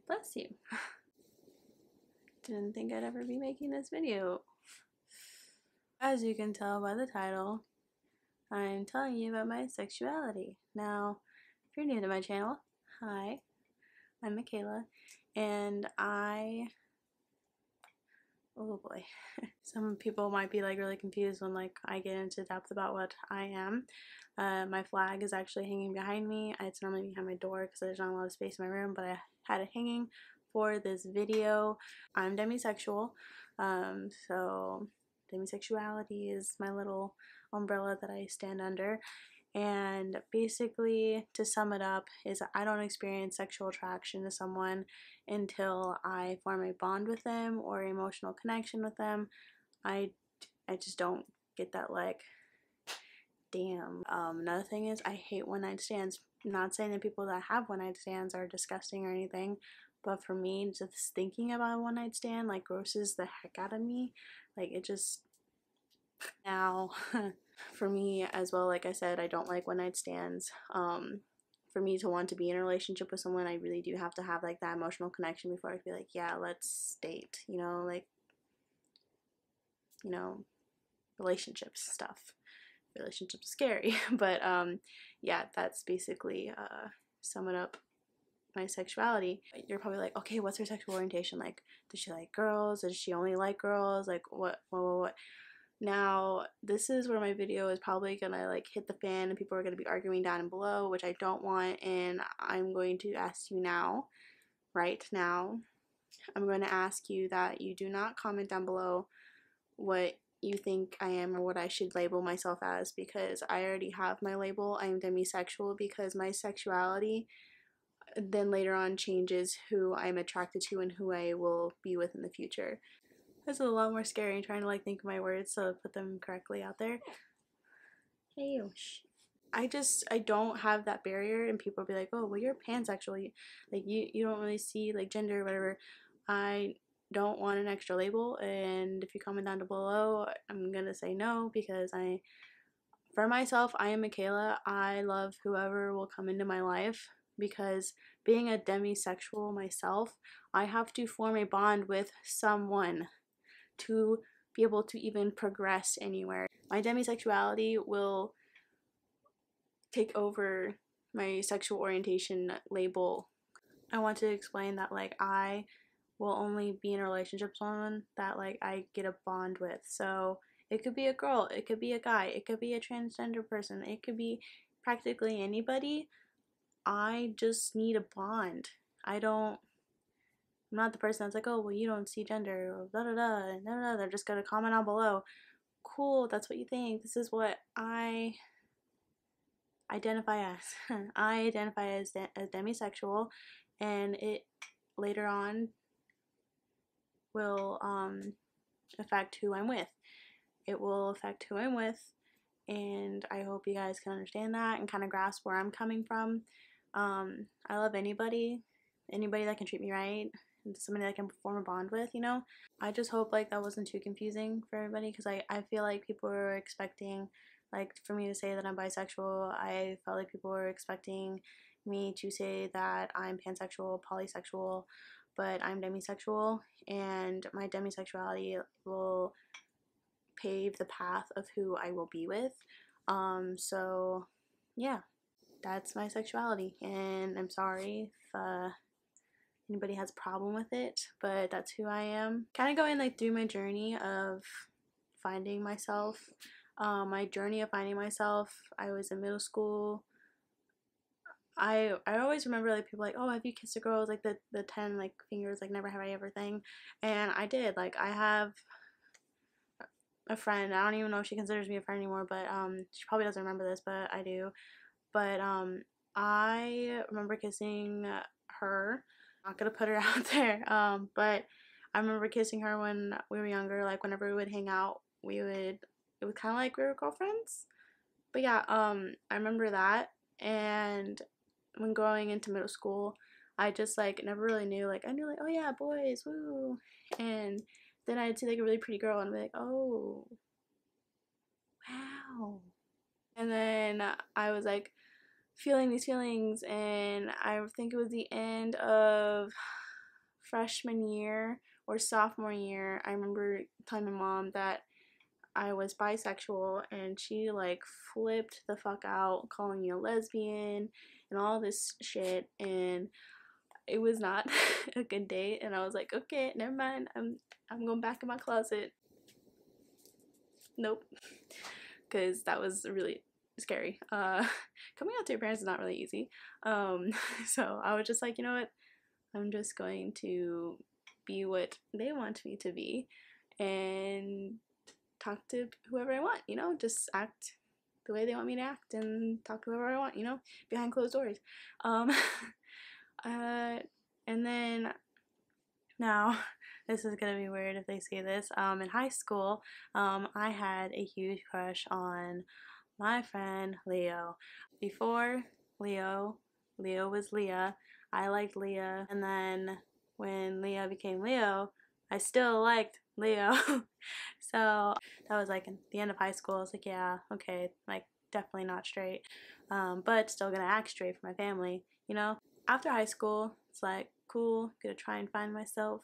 Bless you. Didn't think I'd ever be making this video. As you can tell by the title, I'm telling you about my sexuality. Now, if you're new to my channel, hi, I'm Michaela, and oh boy, some people might be like really confused when like I get into depth about what I am. My flag is actually hanging behind me. It's normally behind my door because there's not a lot of space in my room, but I had it hanging for this video. I'm demisexual, so demisexuality is my little umbrella that I stand under. And basically, to sum it up, is I don't experience sexual attraction to someone until I form a bond with them or emotional connection with them. I just don't get that, like, damn. Another thing is I hate one night stands. I'm not saying that people that have one night stands are disgusting or anything, but for me, just thinking about a one night stand like grosses the heck out of me. Like, it just, now for me as well, like I said, I don't like one night stands. For me to want to be in a relationship with someone, I really do have to have like that emotional connection before I feel like, yeah, let's date, like, relationships stuff. Relationships scary. But yeah, that's basically sum it up my sexuality. You're probably like, okay, what's her sexual orientation? Like, does she like girls? Does she only like girls? Like, what? Now, this is where my video is probably gonna like hit the fan and people are gonna be arguing down below, which I don't want, and I'm going to ask you now, right now, I'm going to ask you that you do not comment down below what you think I am or what I should label myself as, because I already have my label. I am demisexual because my sexuality then later on changes who I'm attracted to and who I will be with in the future. This is a lot more scary trying to like think of my words so put them correctly out there. Hey, I don't have that barrier, and people will be like, oh, well, you're pansexual, like you don't really see like gender or whatever. I don't want an extra label, and if you comment down below, I'm gonna say no, because for myself, I am Michaela. I love whoever will come into my life, because being a demisexual myself, I have to form a bond with someone to be able to even progress anywhere. My demisexuality will take over my sexual orientation label. I want to explain that like I will only be in a relationship with someone that like I get a bond with. So it could be a girl, it could be a guy, it could be a transgender person, it could be practically anybody. I just need a bond. I'm not the person that's like, oh, well, you don't see gender, or da da da, no, they're just gonna comment on below. Cool, that's what you think. This is what I identify as. I identify as demisexual, and it later on will affect who I'm with. It will affect who I'm with, and I hope you guys can understand that and kind of grasp where I'm coming from. I love anybody that can treat me right, and somebody that I can form a bond with, I just hope like that wasn't too confusing for everybody, because I feel like people were expecting like for me to say that I'm bisexual. I felt like people were expecting me to say that I'm pansexual, polysexual, but I'm demisexual, and my demisexuality will pave the path of who I will be with. So yeah, that's my sexuality, and I'm sorry if anybody has a problem with it, but that's who I am. Kind of going like through my journey of finding myself. My journey of finding myself, I was in middle school. I always remember like people like, oh, have you kissed a girl? It was like the 10 like fingers, like never have I ever thing, and I did. Like I have a friend, I don't even know if she considers me a friend anymore, but she probably doesn't remember this, but I do. But I remember kissing her. Not gonna put her out there, but I remember kissing her when we were younger. Like whenever we would hang out, it was kind of like we were girlfriends. But yeah, I remember that. And when going into middle school, I just like never really knew. Like I knew like, oh yeah, boys, woo. And then I'd see like a really pretty girl and be like, oh, wow. And then I was like feeling these feelings, and I think it was the end of freshman year or sophomore year, I remember telling my mom that I was bisexual, and she like flipped the fuck out, calling me a lesbian and all this shit, and it was not a good day. And I was like, okay, never mind, I'm going back in my closet. Nope. Because that was really scary. Coming out to your parents is not really easy. So I was just like, you know what, I'm just going to be what they want me to be and talk to whoever I want, you know, just act the way they want me to act and talk to whoever I want, you know, behind closed doors. Um, and then now, this is gonna be weird if they see this. In high school, I had a huge crush on my friend Leo. Before Leo, Leo was Leah. I liked Leah, and then when Leo became Leo, I still liked Leo. So that was like at the end of high school. I was like, yeah, okay, like definitely not straight, but still gonna act straight for my family, you know. After high school, it's like cool, gonna try and find myself,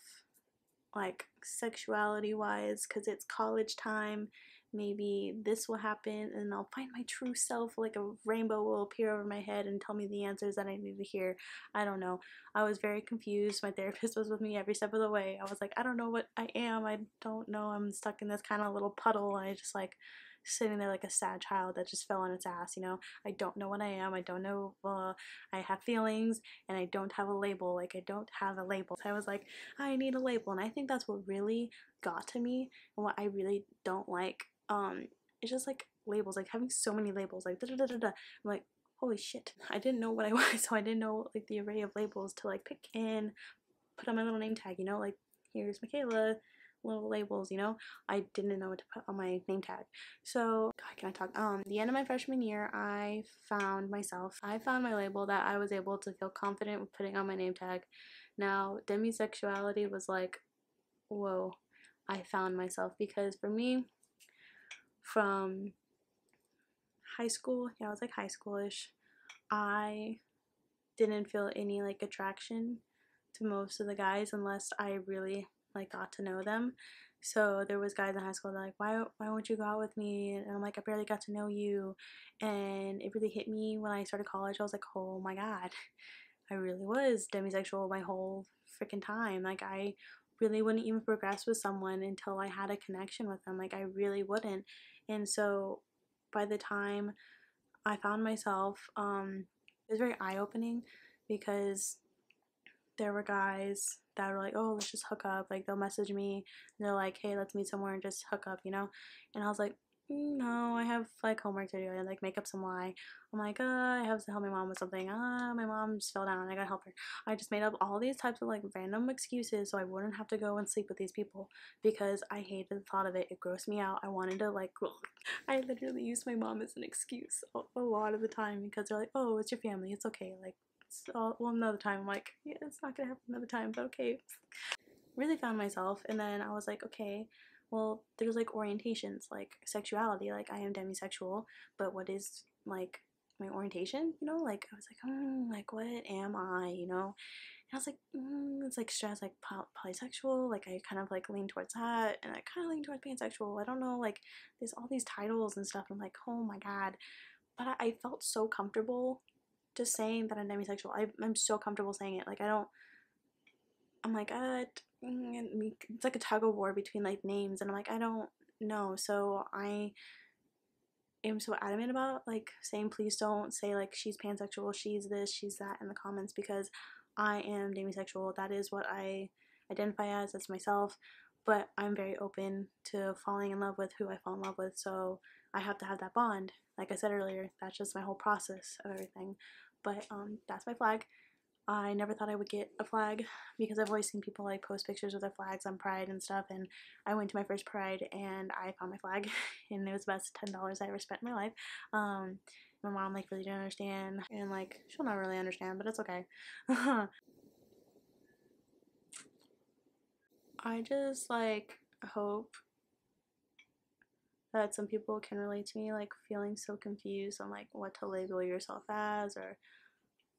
like sexuality wise, because it's college time. Maybe this will happen and I'll find my true self, like a rainbow will appear over my head and tell me the answers that I need to hear. I don't know. I was very confused. My therapist was with me every step of the way. I was like, I don't know what I am. I don't know. I'm stuck in this kind of little puddle, and I just like sitting there like a sad child that just fell on its ass, you know. I don't know what I am. I don't know. I have feelings and I don't have a label. Like, I don't have a label. So I was like, I need a label. And I think that's what really got to me, and what I really don't like. It's just like labels, like having so many labels, like da da da da da. I'm like, holy shit, I didn't know what I was. So I didn't know like the array of labels to like pick and put on my little name tag, you know, like here's Michaela, little labels, you know. I didn't know what to put on my name tag. So God, can I talk? The end of my freshman year, I found myself. I found my label that I was able to feel confident with putting on my name tag. Now, demisexuality was like, whoa, I found myself, because for me, from high school, yeah, I was like high schoolish, I didn't feel any like attraction to most of the guys unless I really like got to know them. So there was guys in high school that were like, why won't you go out with me? And I'm like, I barely got to know you. And it really hit me when I started college. I was like, oh my God, I really was demisexual my whole freaking time. Like, I really wouldn't even progress with someone until I had a connection with them. Like, I really wouldn't. And so by the time I found myself, it was very eye-opening, because there were guys that were like, oh, let's just hook up. Like, they'll message me and they're like, hey, let's meet somewhere and just hook up, you know. And I was like, no, I have like homework to do. I like make up some lie. I'm like, I have to help my mom with something. My mom just fell down, I gotta help her. I just made up all these types of like random excuses so I wouldn't have to go and sleep with these people, because I hated the thought of it. It grossed me out. I wanted to like I literally used my mom as an excuse a lot of the time, because they're like, oh, it's your family, it's okay. Like, well, another time. I'm like, yeah, it's not gonna happen another time, but okay. Really found myself, and then I was like, okay, well, there's like orientations, like sexuality. Like, I am demisexual, but what is like my orientation? You know, like I was like, what am I? You know, and I was like, it's like stress, like polysexual. Like, I kind of like lean towards that, and I kind of lean towards pansexual. I don't know, like there's all these titles and stuff. I'm like, oh my God, but I felt so comfortable just saying that I'm demisexual. I'm so comfortable saying it. Like, I'm like, it's like a tug of war between like names, and I'm like, I don't know. So I am so adamant about like saying, please don't say like she's pansexual, she's this, she's that in the comments, because I am demisexual. That is what I identify as. That's myself. But I'm very open to falling in love with who I fall in love with. So I have to have that bond. Like I said earlier, that's just my whole process of everything. But that's my flag. I never thought I would get a flag, because I've always seen people like post pictures with their flags on Pride and stuff, and I went to my first Pride and I found my flag and it was the best $10 I ever spent in my life. My mom like really didn't understand, and like she'll not really understand, but it's okay. I just like hope that some people can relate to me, like feeling so confused on like what to label yourself as, or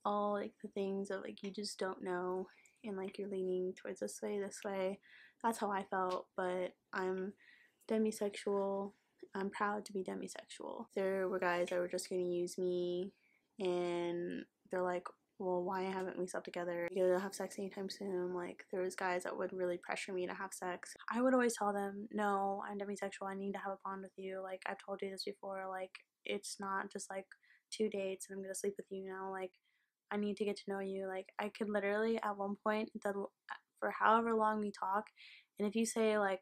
all like the things of like you just don't know, and like you're leaning towards this way, this way. That's how I felt. But I'm demisexual. I'm proud to be demisexual. There were guys that were just gonna use me, and they're like, well, why haven't we slept together? You gonna have sex anytime soon? Like, there was guys that would really pressure me to have sex. I would always tell them, no, I'm demisexual. I need to have a bond with you. Like, I've told you this before. Like, it's not just like 2 dates and I'm gonna sleep with you now. Like, I need to get to know you. Like, I could literally at one point, for however long we talk, and if you say like,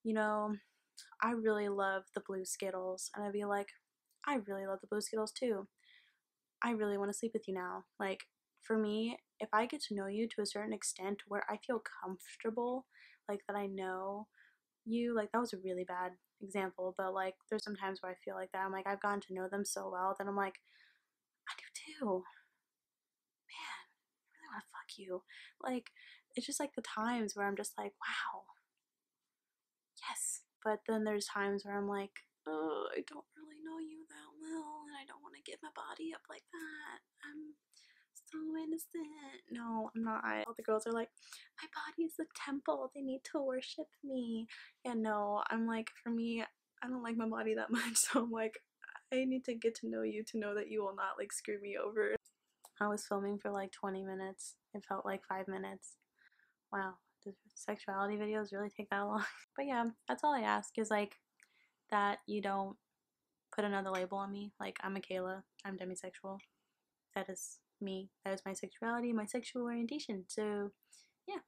you know, I really love the blue Skittles, and I'd be like, I really love the blue Skittles too. I really want to sleep with you now. Like, for me, if I get to know you to a certain extent where I feel comfortable, like that I know you, like that was a really bad example, but like there's some times where I feel like that. I'm like, I've gotten to know them so well that I'm like, I do too. Man, I really want to fuck you. Like, it's just like the times where I'm just like, wow, yes. But then there's times where I'm like, oh, I don't really know you that well, and I don't want to give my body up like that. I'm so innocent. No, I'm not. All the girls are like, my body is a temple. They need to worship me. Yeah, no, I'm like, for me, I don't like my body that much. So I'm like, I need to get to know you to know that you will not like screw me over. I was filming for like 20 minutes. It felt like 5 minutes. Wow, do sexuality videos really take that long? But yeah, that's all I ask is like that you don't put another label on me. Like, I'm Michaela, I'm demisexual. That is me. That is my sexuality, my sexual orientation. So yeah.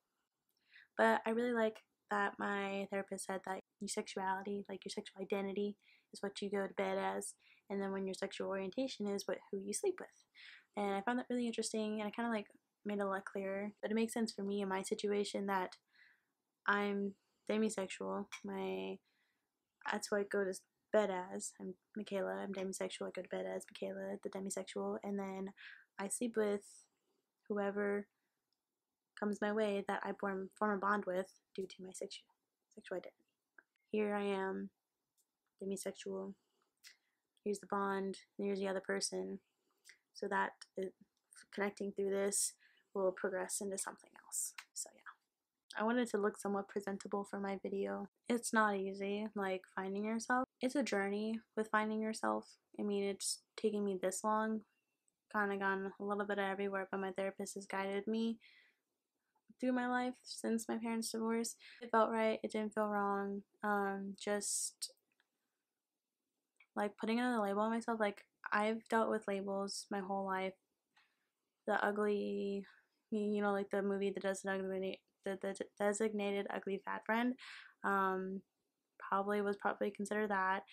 But I really like that my therapist said that your sexuality, like your sexual identity, is what you go to bed as, and then when your sexual orientation is who you sleep with. And I found that really interesting, and I kind of like made it a lot clearer. But it makes sense for me in my situation that I'm demisexual. That's what I go to bed as. I'm Michaela. I'm demisexual. I go to bed as Michaela, the demisexual, and then I sleep with whoever comes my way that I form a bond with due to my sexual identity. Here I am, demisexual. Here's the bond. Here's the other person. So that connecting through this will progress into something else. So yeah. I wanted to look somewhat presentable for my video. It's not easy, like finding yourself. It's a journey with finding yourself. I mean, it's taking me this long. Kind of gone a little bit everywhere, but my therapist has guided me through my life since my parents' divorce. It felt right. It didn't feel wrong. Just like putting another label on myself. Like, I've dealt with labels my whole life. The ugly, you know, like the movie The Designated Ugly Fat Friend. Probably consider that.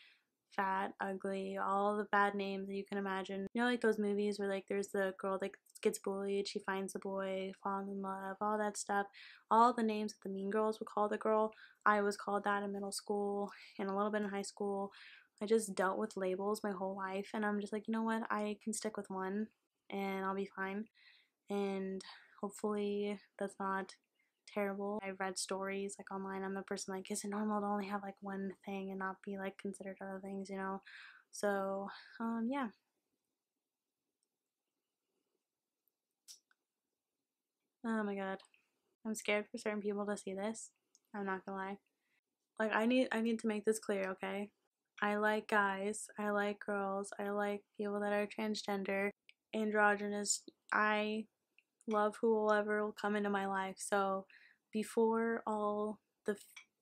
Fat, ugly, all the bad names that you can imagine. You know, like those movies where like there's the girl that gets bullied, she finds the boy, falls in love, all that stuff. All the names that the mean girls would call the girl, I was called that in middle school and a little bit in high school. I just dealt with labels my whole life, and I'm just like, you know what, I can stick with one and I'll be fine. And hopefully that's not terrible. I've read stories like online. I'm the person like, is it normal to only have like one thing and not be like considered other things, you know? So yeah. Oh my god, I'm scared for certain people to see this. I'm not gonna lie. Like, I need to make this clear, okay? I like guys, I like girls, I like people that are transgender, androgynous. I love whoever will come into my life. So before all the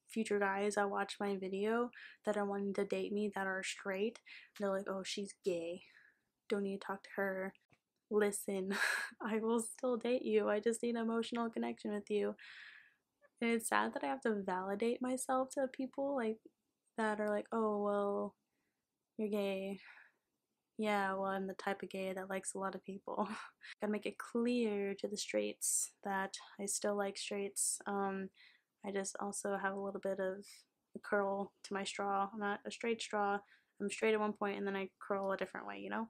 future guys that watch my video that are wanting to date me that are straight, they're like, oh, she's gay, don't need to talk to her. Listen, I will still date you. I just need an emotional connection with you. And it's sad that I have to validate myself to people like that are like, oh, well, you're gay. Yeah, well, I'm the type of gay that likes a lot of people. Gotta make it clear to the straights that I still like straights. I just also have a little bit of a curl to my straw. I'm not a straight straw. I'm straight at one point and then I curl a different way, you know?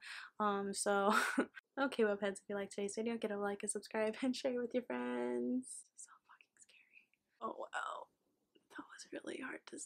So, okay, webheads, if you like today's video, get a like and subscribe and share with your friends. So fucking scary. Oh, wow. That was really hard to